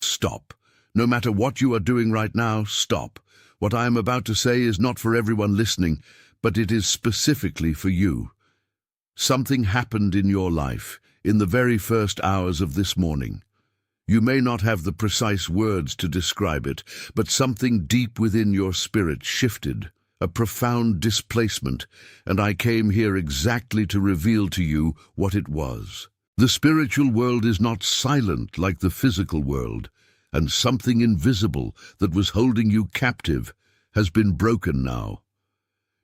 stop. No matter what you are doing right now, stop. What I am about to say is not for everyone listening, but it is specifically for you. Something happened in your life in the very first hours of this morning. You may not have the precise words to describe it, but something deep within your spirit shifted, a profound displacement, and I came here exactly to reveal to you what it was. The spiritual world is not silent like the physical world, and something invisible that was holding you captive has been broken now.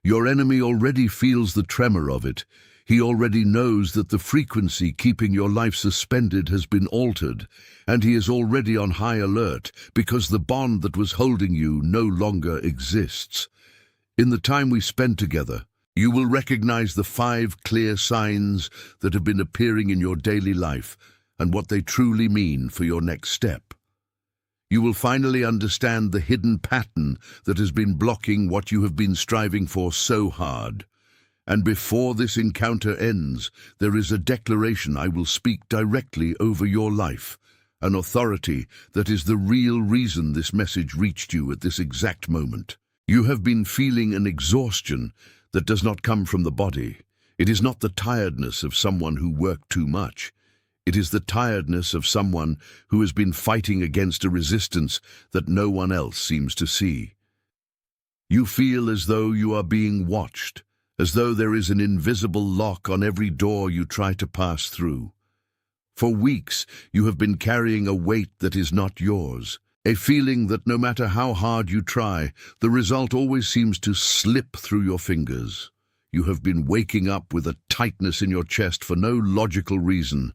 Your enemy already feels the tremor of it. He already knows that the frequency keeping your life suspended has been altered, and he is already on high alert because the bond that was holding you no longer exists. In the time we spend together, you will recognize the 5 clear signs that have been appearing in your daily life and what they truly mean for your next step. You will finally understand the hidden pattern that has been blocking what you have been striving for so hard. And before this encounter ends, there is a declaration I will speak directly over your life, an authority that is the real reason this message reached you at this exact moment. You have been feeling an exhaustion that does not come from the body. It is not the tiredness of someone who worked too much. It is the tiredness of someone who has been fighting against a resistance that no one else seems to see. You feel as though you are being watched, as though there is an invisible lock on every door you try to pass through. For weeks, you have been carrying a weight that is not yours, a feeling that no matter how hard you try, the result always seems to slip through your fingers. You have been waking up with a tightness in your chest for no logical reason,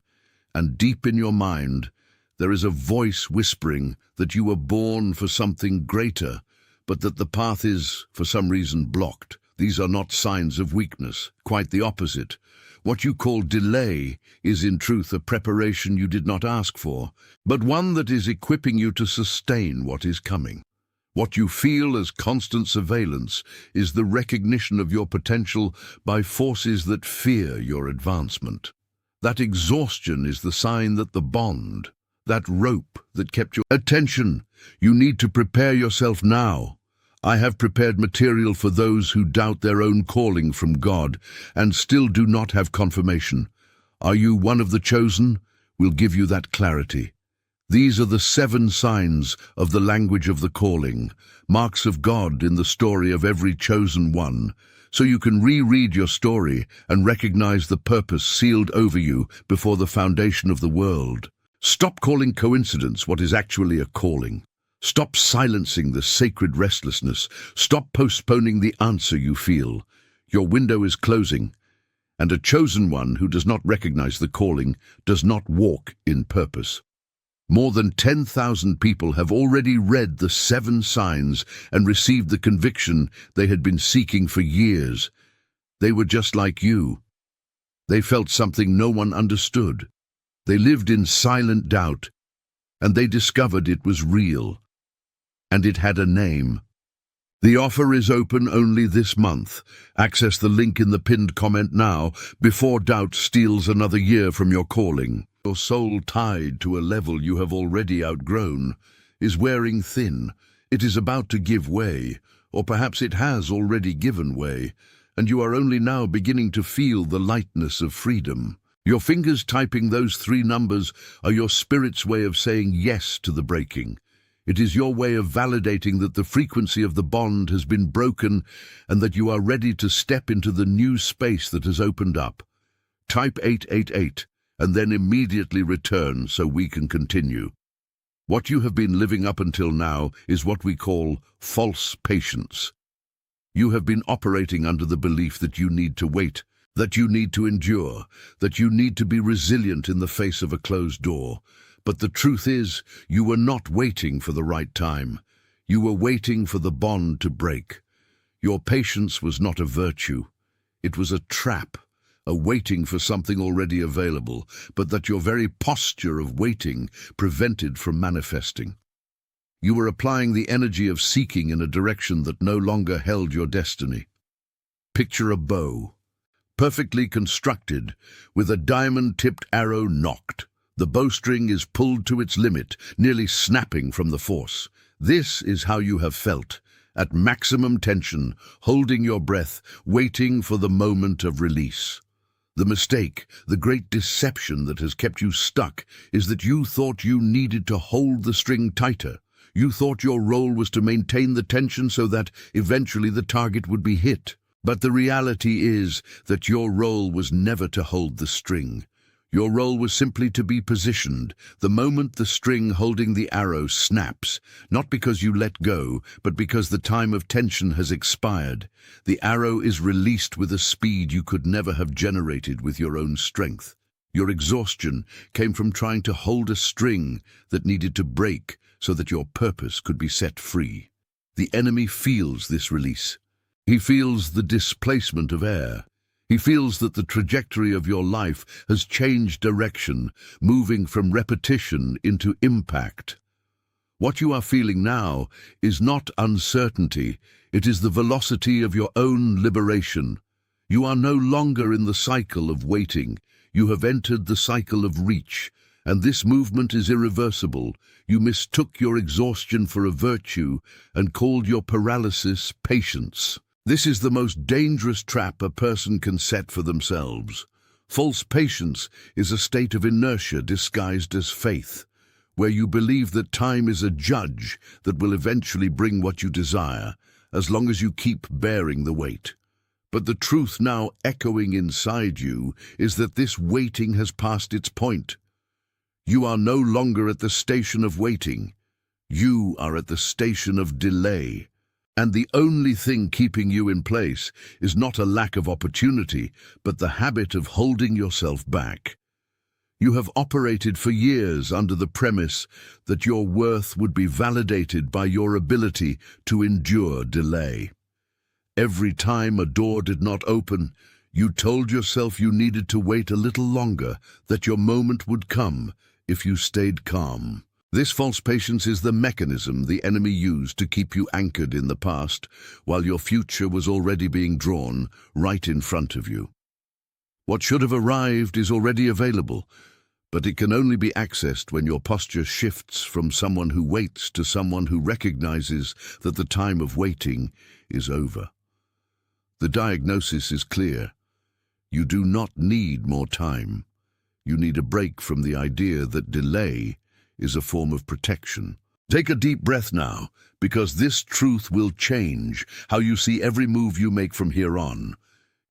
and deep in your mind, there is a voice whispering that you were born for something greater, but that the path is, for some reason, blocked. These are not signs of weakness, quite the opposite. What you call delay is in truth a preparation you did not ask for, but one that is equipping you to sustain what is coming. What you feel as constant surveillance is the recognition of your potential by forces that fear your advancement. That exhaustion is the sign that the bond, that rope that kept your attention, you need to prepare yourself now. I have prepared material for those who doubt their own calling from God and still do not have confirmation. Are you one of the chosen? We'll give you that clarity. These are the 7 signs of the language of the calling, marks of God in the story of every chosen one, so you can reread your story and recognize the purpose sealed over you before the foundation of the world. Stop calling coincidence what is actually a calling. Stop silencing the sacred restlessness. Stop postponing the answer you feel. Your window is closing, and a chosen one who does not recognize the calling does not walk in purpose. More than 10,000 people have already read the 7 signs and received the conviction they had been seeking for years. They were just like you. They felt something no one understood. They lived in silent doubt, and they discovered it was real. And it had a name. The offer is open only this month. Access the link in the pinned comment now before doubt steals another year from your calling. Your soul, tied to a level you have already outgrown, is wearing thin. It is about to give way, or perhaps it has already given way, and you are only now beginning to feel the lightness of freedom. Your fingers typing those 3 numbers are your spirit's way of saying yes to the breaking. It is your way of validating that the frequency of the bond has been broken and that you are ready to step into the new space that has opened up. Type 888 and then immediately return so we can continue. What you have been living up until now is what we call false patience. You have been operating under the belief that you need to wait, that you need to endure, that you need to be resilient in the face of a closed door. But the truth is, you were not waiting for the right time. You were waiting for the bond to break. Your patience was not a virtue. It was a trap, a waiting for something already available, but that your very posture of waiting prevented from manifesting. You were applying the energy of seeking in a direction that no longer held your destiny. Picture a bow, perfectly constructed, with a diamond-tipped arrow nocked. The bowstring is pulled to its limit, nearly snapping from the force. This is how you have felt, at maximum tension, holding your breath, waiting for the moment of release. The mistake, the great deception that has kept you stuck, is that you thought you needed to hold the string tighter. You thought your role was to maintain the tension so that eventually the target would be hit. But the reality is that your role was never to hold the string. Your role was simply to be positioned the moment the string holding the arrow snaps, not because you let go, but because the time of tension has expired. The arrow is released with a speed you could never have generated with your own strength. Your exhaustion came from trying to hold a string that needed to break so that your purpose could be set free. The enemy feels this release. He feels the displacement of air. He feels that the trajectory of your life has changed direction, moving from repetition into impact. What you are feeling now is not uncertainty, it is the velocity of your own liberation. You are no longer in the cycle of waiting. You have entered the cycle of reach, and this movement is irreversible. You mistook your exhaustion for a virtue and called your paralysis patience. This is the most dangerous trap a person can set for themselves. False patience is a state of inertia disguised as faith, where you believe that time is a judge that will eventually bring what you desire, as long as you keep bearing the weight. But the truth now echoing inside you is that this waiting has passed its point. You are no longer at the station of waiting. You are at the station of delay. And the only thing keeping you in place is not a lack of opportunity, but the habit of holding yourself back. You have operated for years under the premise that your worth would be validated by your ability to endure delay. Every time a door did not open, you told yourself you needed to wait a little longer, that your moment would come if you stayed calm. This false patience is the mechanism the enemy used to keep you anchored in the past, while your future was already being drawn right in front of you. What should have arrived is already available, but it can only be accessed when your posture shifts from someone who waits to someone who recognizes that the time of waiting is over. The diagnosis is clear. You do not need more time. You need a break from the idea that delay is a form of protection. Take a deep breath now, because this truth will change how you see every move you make from here on.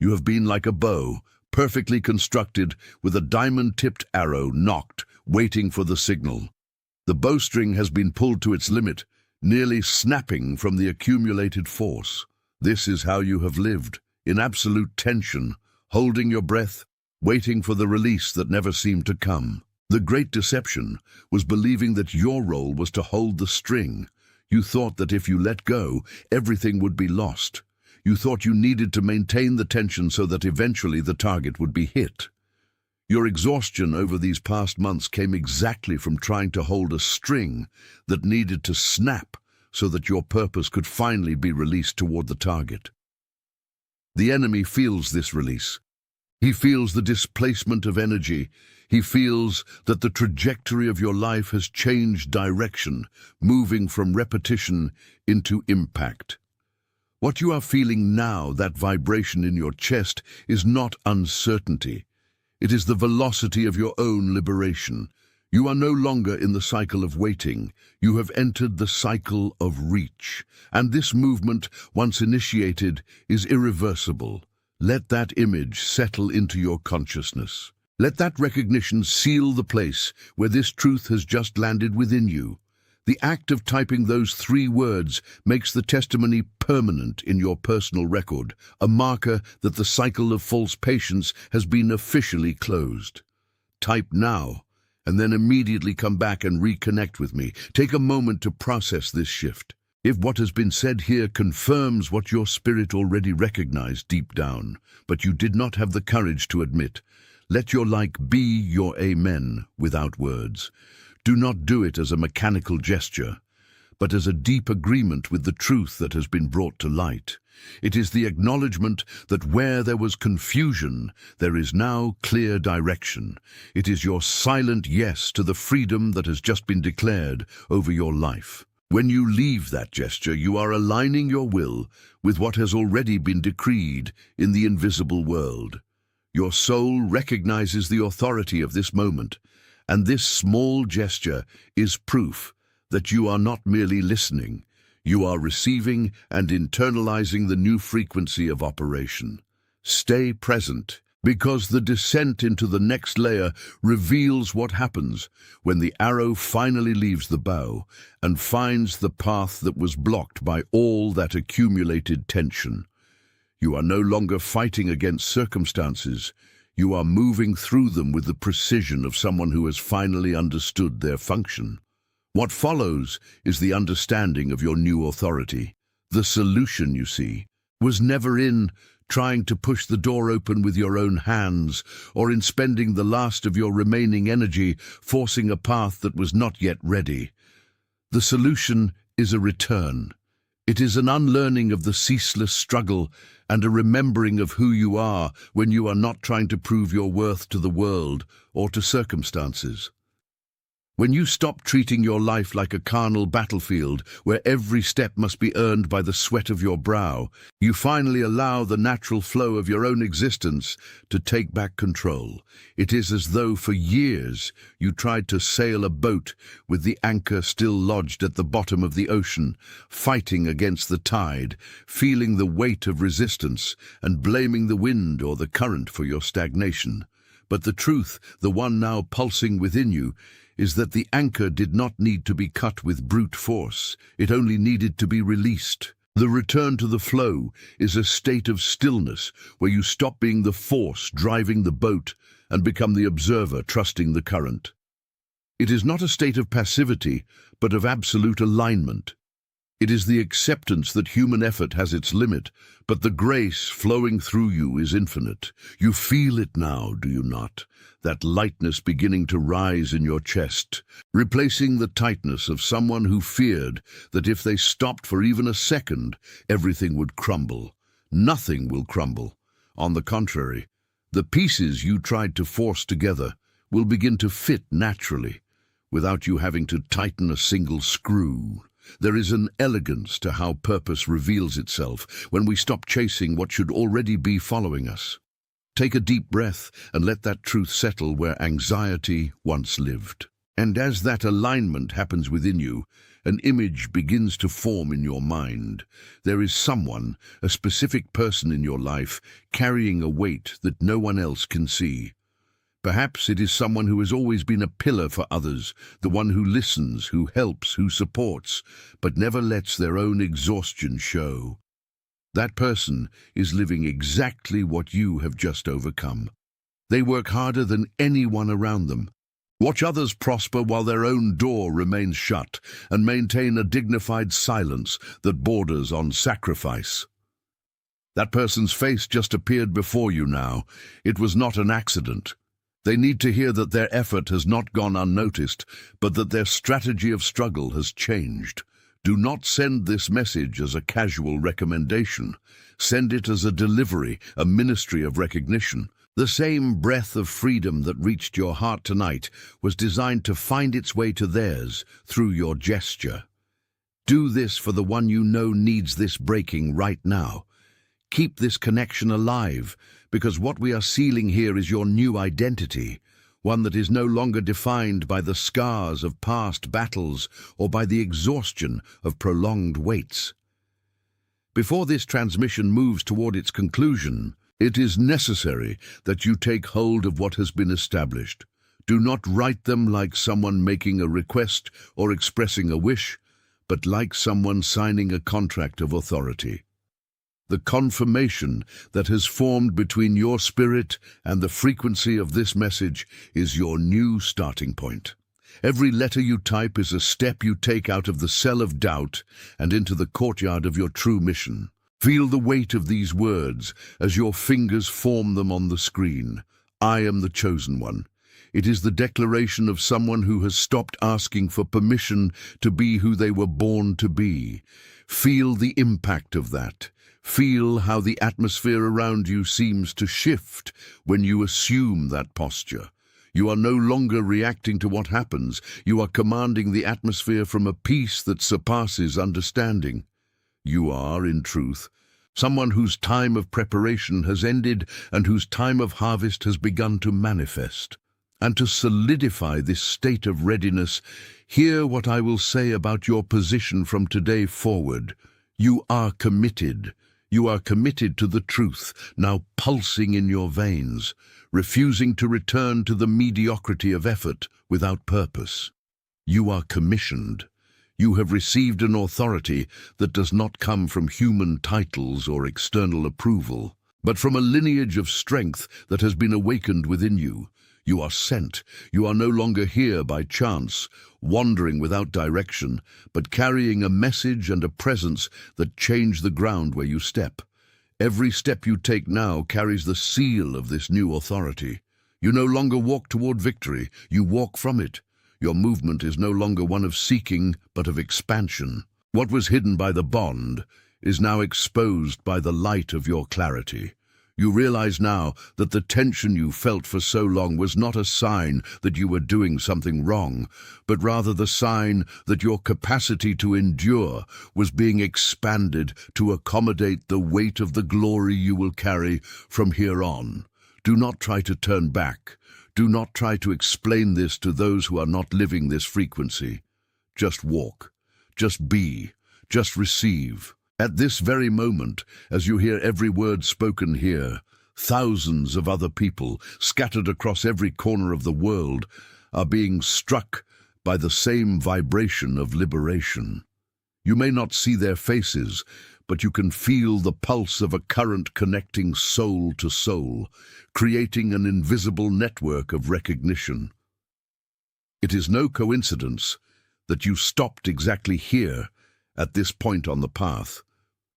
You have been like a bow, perfectly constructed, with a diamond-tipped arrow nocked, waiting for the signal. The bowstring has been pulled to its limit, nearly snapping from the accumulated force. This is how you have lived, in absolute tension, holding your breath, waiting for the release that never seemed to come. The great deception was believing that your role was to hold the string. You thought that if you let go, everything would be lost. You thought you needed to maintain the tension so that eventually the target would be hit. Your exhaustion over these past months came exactly from trying to hold a string that needed to snap so that your purpose could finally be released toward the target. The enemy feels this release. He feels the displacement of energy. He feels that the trajectory of your life has changed direction, moving from repetition into impact. What you are feeling now, that vibration in your chest, is not uncertainty. It is the velocity of your own liberation. You are no longer in the cycle of waiting. You have entered the cycle of reach. And this movement, once initiated, is irreversible. Let that image settle into your consciousness. Let that recognition seal the place where this truth has just landed within you. The act of typing those 3 words makes the testimony permanent in your personal record, a marker that the cycle of false patience has been officially closed. Type now, and then immediately come back and reconnect with me. Take a moment to process this shift. If what has been said here confirms what your spirit already recognized deep down, but you did not have the courage to admit, let your like be your amen without words. Do not do it as a mechanical gesture, but as a deep agreement with the truth that has been brought to light. It is the acknowledgement that where there was confusion, there is now clear direction. It is your silent yes to the freedom that has just been declared over your life. When you leave that gesture, you are aligning your will with what has already been decreed in the invisible world. Your soul recognizes the authority of this moment, and this small gesture is proof that you are not merely listening, you are receiving and internalizing the new frequency of operation. Stay present, because the descent into the next layer reveals what happens when the arrow finally leaves the bow and finds the path that was blocked by all that accumulated tension. You are no longer fighting against circumstances. You are moving through them with the precision of someone who has finally understood their function. What follows is the understanding of your new authority. The solution, you see, was never in trying to push the door open with your own hands, or in spending the last of your remaining energy forcing a path that was not yet ready. The solution is a return. It is an unlearning of the ceaseless struggle and a remembering of who you are when you are not trying to prove your worth to the world or to circumstances. When you stop treating your life like a carnal battlefield where every step must be earned by the sweat of your brow, you finally allow the natural flow of your own existence to take back control. It is as though for years you tried to sail a boat with the anchor still lodged at the bottom of the ocean, fighting against the tide, feeling the weight of resistance and blaming the wind or the current for your stagnation. But the truth, the one now pulsing within you, is that the anchor did not need to be cut with brute force. It only needed to be released. The return to the flow is a state of stillness where you stop being the force driving the boat and become the observer trusting the current. It is not a state of passivity, but of absolute alignment. It is the acceptance that human effort has its limit, but the grace flowing through you is infinite. You feel it now, do you not? That lightness beginning to rise in your chest, replacing the tightness of someone who feared that if they stopped for even a second, everything would crumble. Nothing will crumble. On the contrary, the pieces you tried to force together will begin to fit naturally, without you having to tighten a single screw. There is an elegance to how purpose reveals itself when we stop chasing what should already be following us. Take a deep breath and let that truth settle where anxiety once lived. And as that alignment happens within you, an image begins to form in your mind. There is someone, a specific person in your life, carrying a weight that no one else can see. Perhaps it is someone who has always been a pillar for others, the one who listens, who helps, who supports, but never lets their own exhaustion show. That person is living exactly what you have just overcome. They work harder than anyone around them. Watch others prosper while their own door remains shut, and maintain a dignified silence that borders on sacrifice. That person's face just appeared before you now. It was not an accident. They need to hear that their effort has not gone unnoticed, but that their strategy of struggle has changed. Do not send this message as a casual recommendation. Send it as a delivery, a ministry of recognition. The same breath of freedom that reached your heart tonight was designed to find its way to theirs through your gesture. Do this for the one you know needs this breaking right now. Keep this connection alive, because what we are sealing here is your new identity, one that is no longer defined by the scars of past battles or by the exhaustion of prolonged waits. Before this transmission moves toward its conclusion, it is necessary that you take hold of what has been established. Do not write them like someone making a request or expressing a wish, but like someone signing a contract of authority. The confirmation that has formed between your spirit and the frequency of this message is your new starting point. Every letter you type is a step you take out of the cell of doubt and into the courtyard of your true mission. Feel the weight of these words as your fingers form them on the screen. I am the chosen one. It is the declaration of someone who has stopped asking for permission to be who they were born to be. Feel the impact of that. Feel how the atmosphere around you seems to shift when you assume that posture. You are no longer reacting to what happens. You are commanding the atmosphere from a peace that surpasses understanding. You are, in truth, someone whose time of preparation has ended and whose time of harvest has begun to manifest. And to solidify this state of readiness, hear what I will say about your position from today forward. You are committed. You are committed to the truth, now pulsing in your veins, refusing to return to the mediocrity of effort without purpose. You are commissioned. You have received an authority that does not come from human titles or external approval, but from a lineage of strength that has been awakened within you. You are sent. You are no longer here by chance, wandering without direction, but carrying a message and a presence that change the ground where you step. Every step you take now carries the seal of this new authority. You no longer walk toward victory, you walk from it. Your movement is no longer one of seeking, but of expansion. What was hidden by the bond is now exposed by the light of your clarity. You realize now that the tension you felt for so long was not a sign that you were doing something wrong, but rather the sign that your capacity to endure was being expanded to accommodate the weight of the glory you will carry from here on. Do not try to turn back. Do not try to explain this to those who are not living this frequency. Just walk. Just be. Just receive. At this very moment, as you hear every word spoken here, thousands of other people, scattered across every corner of the world, are being struck by the same vibration of liberation. You may not see their faces, but you can feel the pulse of a current connecting soul to soul, creating an invisible network of recognition. It is no coincidence that you stopped exactly here, at this point on the path,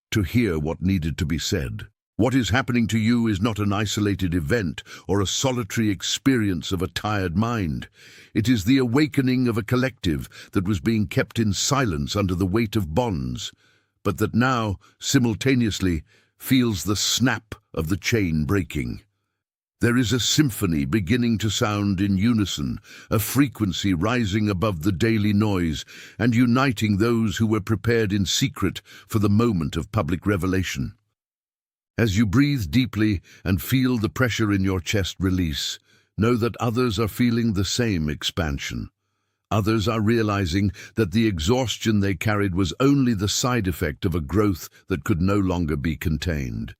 to hear what needed to be said. What is happening to you is not an isolated event or a solitary experience of a tired mind. It is the awakening of a collective that was being kept in silence under the weight of bonds, but that now, simultaneously, feels the snap of the chain breaking. There is a symphony beginning to sound in unison, a frequency rising above the daily noise and uniting those who were prepared in secret for the moment of public revelation. As you breathe deeply and feel the pressure in your chest release, know that others are feeling the same expansion. Others are realizing that the exhaustion they carried was only the side effect of a growth that could no longer be contained.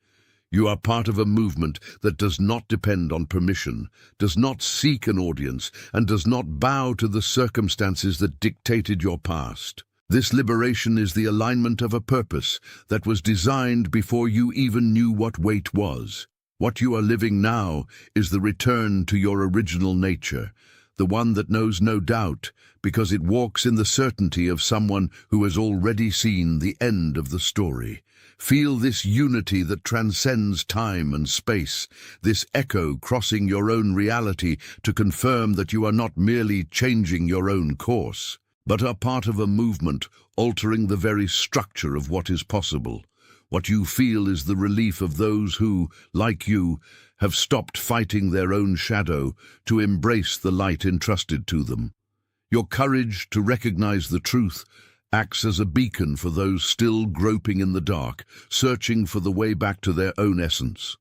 You are part of a movement that does not depend on permission, does not seek an audience, and does not bow to the circumstances that dictated your past. This liberation is the alignment of a purpose that was designed before you even knew what weight was. What you are living now is the return to your original nature, the one that knows no doubt, because it walks in the certainty of someone who has already seen the end of the story. Feel this unity that transcends time and space, this echo crossing your own reality to confirm that you are not merely changing your own course, but are part of a movement altering the very structure of what is possible. What you feel is the relief of those who, like you, have stopped fighting their own shadow to embrace the light entrusted to them. Your courage to recognize the truth acts as a beacon for those still groping in the dark, searching for the way back to their own essence.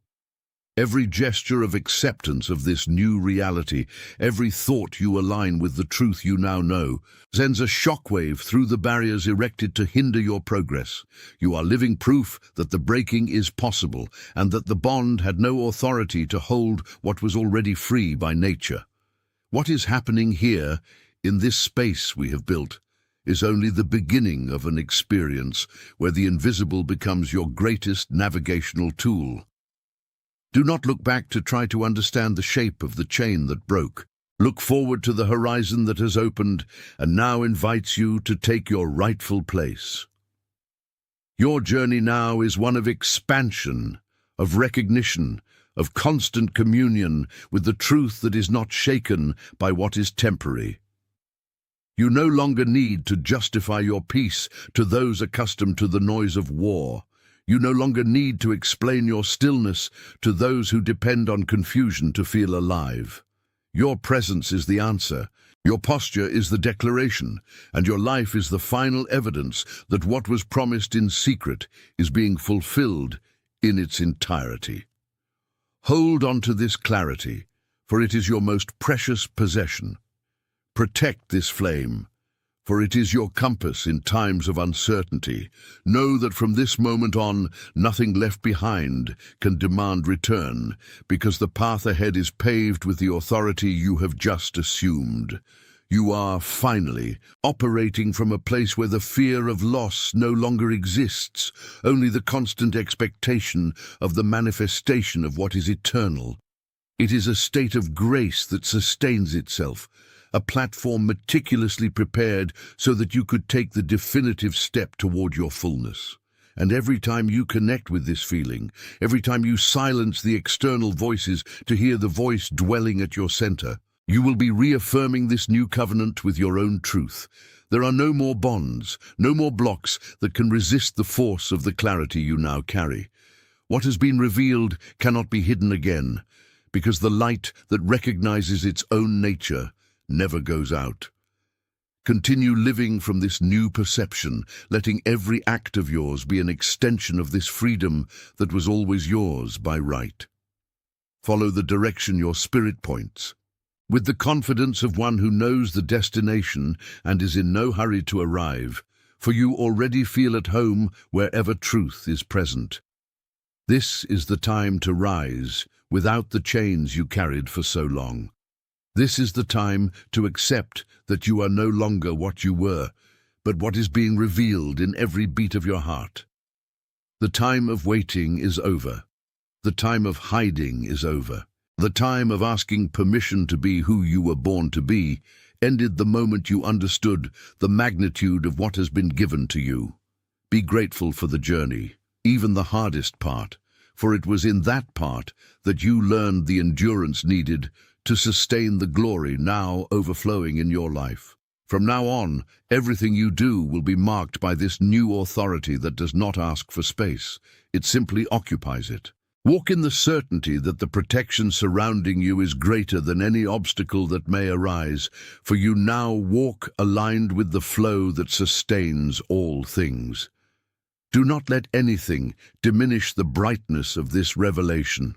Every gesture of acceptance of this new reality, every thought you align with the truth you now know, sends a shockwave through the barriers erected to hinder your progress. You are living proof that the breaking is possible and that the bond had no authority to hold what was already free by nature. What is happening here, in this space we have built, is only the beginning of an experience where the invisible becomes your greatest navigational tool. Do not look back to try to understand the shape of the chain that broke. Look forward to the horizon that has opened and now invites you to take your rightful place. Your journey now is one of expansion, of recognition, of constant communion with the truth that is not shaken by what is temporary. You no longer need to justify your peace to those accustomed to the noise of war. You no longer need to explain your stillness to those who depend on confusion to feel alive. Your presence is the answer, your posture is the declaration, and your life is the final evidence that what was promised in secret is being fulfilled in its entirety. Hold on to this clarity, for it is your most precious possession. Protect this flame, for it is your compass in times of uncertainty. Know that from this moment on, nothing left behind can demand return, because the path ahead is paved with the authority you have just assumed. You are, finally, operating from a place where the fear of loss no longer exists, only the constant expectation of the manifestation of what is eternal. It is a state of grace that sustains itself, a platform meticulously prepared so that you could take the definitive step toward your fullness. And every time you connect with this feeling, every time you silence the external voices to hear the voice dwelling at your center, you will be reaffirming this new covenant with your own truth. There are no more bonds, no more blocks that can resist the force of the clarity you now carry. What has been revealed cannot be hidden again, because the light that recognizes its own nature never goes out. Continue living from this new perception, letting every act of yours be an extension of this freedom that was always yours by right. Follow the direction your spirit points, with the confidence of one who knows the destination and is in no hurry to arrive, for you already feel at home wherever truth is present. This is the time to rise without the chains you carried for so long. This is the time to accept that you are no longer what you were, but what is being revealed in every beat of your heart. The time of waiting is over. The time of hiding is over. The time of asking permission to be who you were born to be ended the moment you understood the magnitude of what has been given to you. Be grateful for the journey, even the hardest part, for it was in that part that you learned the endurance needed to sustain the glory now overflowing in your life. From now on, everything you do will be marked by this new authority that does not ask for space. It simply occupies it. Walk in the certainty that the protection surrounding you is greater than any obstacle that may arise, for you now walk aligned with the flow that sustains all things. Do not let anything diminish the brightness of this revelation.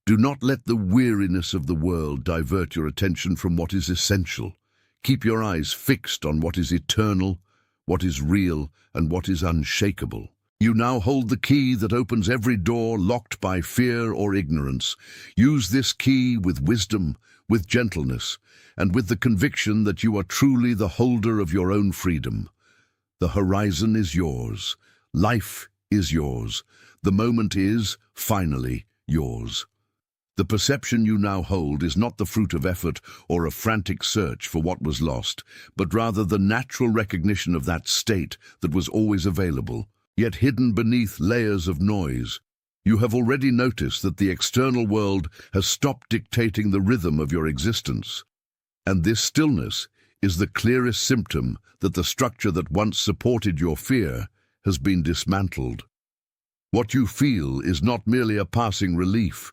Do not let the weariness of the world divert your attention from what is essential. Keep your eyes fixed on what is eternal, what is real, and what is unshakable. You now hold the key that opens every door locked by fear or ignorance. Use this key with wisdom, with gentleness, and with the conviction that you are truly the holder of your own freedom. The horizon is yours. Life is yours. The moment is, finally, yours. The perception you now hold is not the fruit of effort or a frantic search for what was lost, but rather the natural recognition of that state that was always available, yet hidden beneath layers of noise. You have already noticed that the external world has stopped dictating the rhythm of your existence, and this stillness is the clearest symptom that the structure that once supported your fear has been dismantled. What you feel is not merely a passing relief.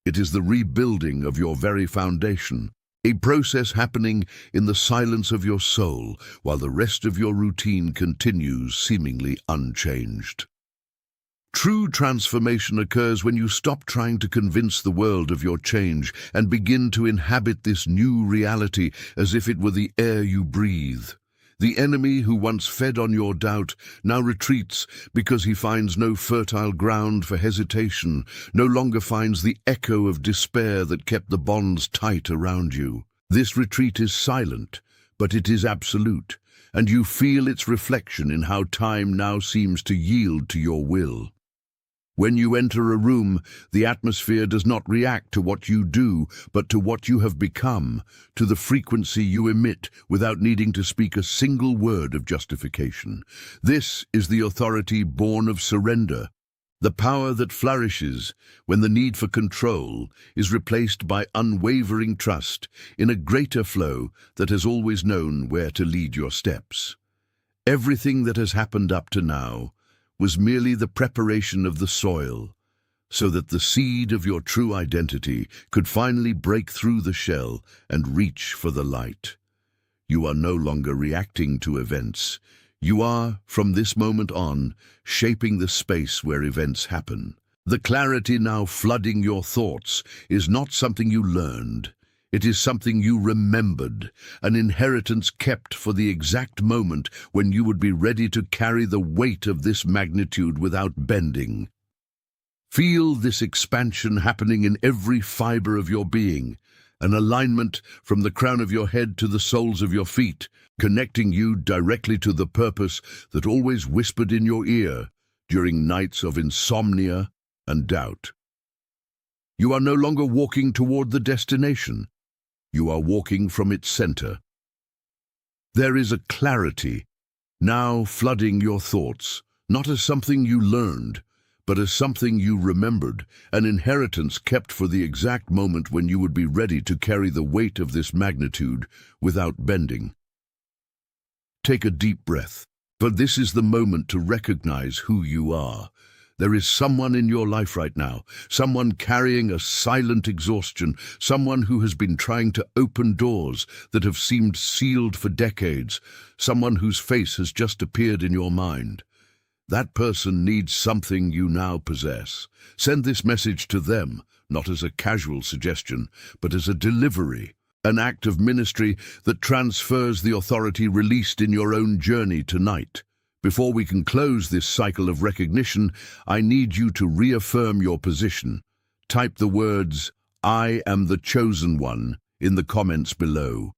It is the rebuilding of your very foundation, a process happening in the silence of your soul while the rest of your routine continues seemingly unchanged. True transformation occurs when you stop trying to convince the world of your change and begin to inhabit this new reality as if it were the air you breathe. The enemy who once fed on your doubt now retreats because he finds no fertile ground for hesitation, no longer finds the echo of despair that kept the bonds tight around you. This retreat is silent, but it is absolute, and you feel its reflection in how time now seems to yield to your will. When you enter a room, the atmosphere does not react to what you do, but to what you have become, to the frequency you emit without needing to speak a single word of justification. This is the authority born of surrender, the power that flourishes when the need for control is replaced by unwavering trust in a greater flow that has always known where to lead your steps. Everything that has happened up to now, was merely the preparation of the soil, so that the seed of your true identity could finally break through the shell and reach for the light. You are no longer reacting to events. You are, from this moment on, shaping the space where events happen. The clarity now flooding your thoughts is not something you learned. It is something you remembered, an inheritance kept for the exact moment when you would be ready to carry the weight of this magnitude without bending. Feel this expansion happening in every fiber of your being, an alignment from the crown of your head to the soles of your feet, connecting you directly to the purpose that always whispered in your ear during nights of insomnia and doubt. You are no longer walking toward the destination. You are walking from its center. There is a clarity now flooding your thoughts, not as something you learned, but as something you remembered, an inheritance kept for the exact moment when you would be ready to carry the weight of this magnitude without bending. Take a deep breath, for this is the moment to recognize who you are. There is someone in your life right now, someone carrying a silent exhaustion, someone who has been trying to open doors that have seemed sealed for decades, someone whose face has just appeared in your mind. That person needs something you now possess. Send this message to them, not as a casual suggestion, but as a delivery, an act of ministry that transfers the authority released in your own journey tonight. Before we can close this cycle of recognition, I need you to reaffirm your position. Type the words, "I am the chosen one," in the comments below.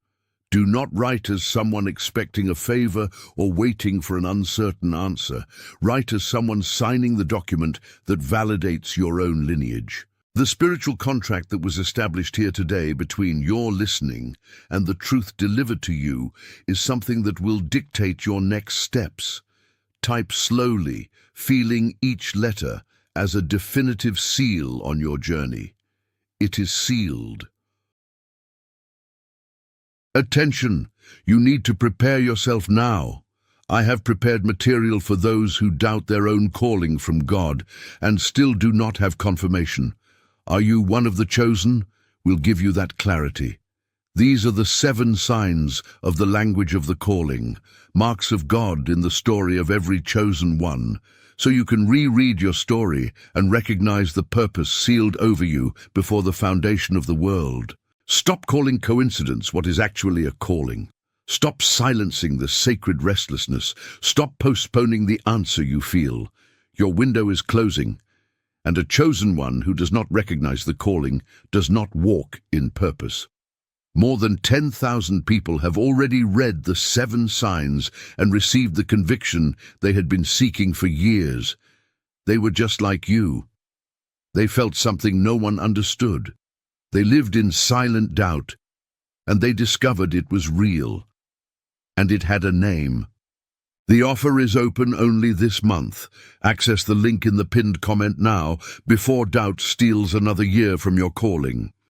Do not write as someone expecting a favor or waiting for an uncertain answer. Write as someone signing the document that validates your own lineage. The spiritual contract that was established here today between your listening and the truth delivered to you is something that will dictate your next steps. Type slowly, feeling each letter as a definitive seal on your journey. It is sealed. Attention! You need to prepare yourself now. I have prepared material for those who doubt their own calling from God and still do not have confirmation. Are you one of the chosen? We'll give you that clarity. These are the 7 signs of the language of the calling, marks of God in the story of every chosen one, so you can reread your story and recognize the purpose sealed over you before the foundation of the world. Stop calling coincidence what is actually a calling. Stop silencing the sacred restlessness. Stop postponing the answer you feel. Your window is closing, and a chosen one who does not recognize the calling does not walk in purpose. More than 10,000 people have already read the 7 signs and received the conviction they had been seeking for years. They were just like you. They felt something no one understood. They lived in silent doubt, and they discovered it was real, and it had a name. The offer is open only this month. Access the link in the pinned comment now before doubt steals another year from your calling.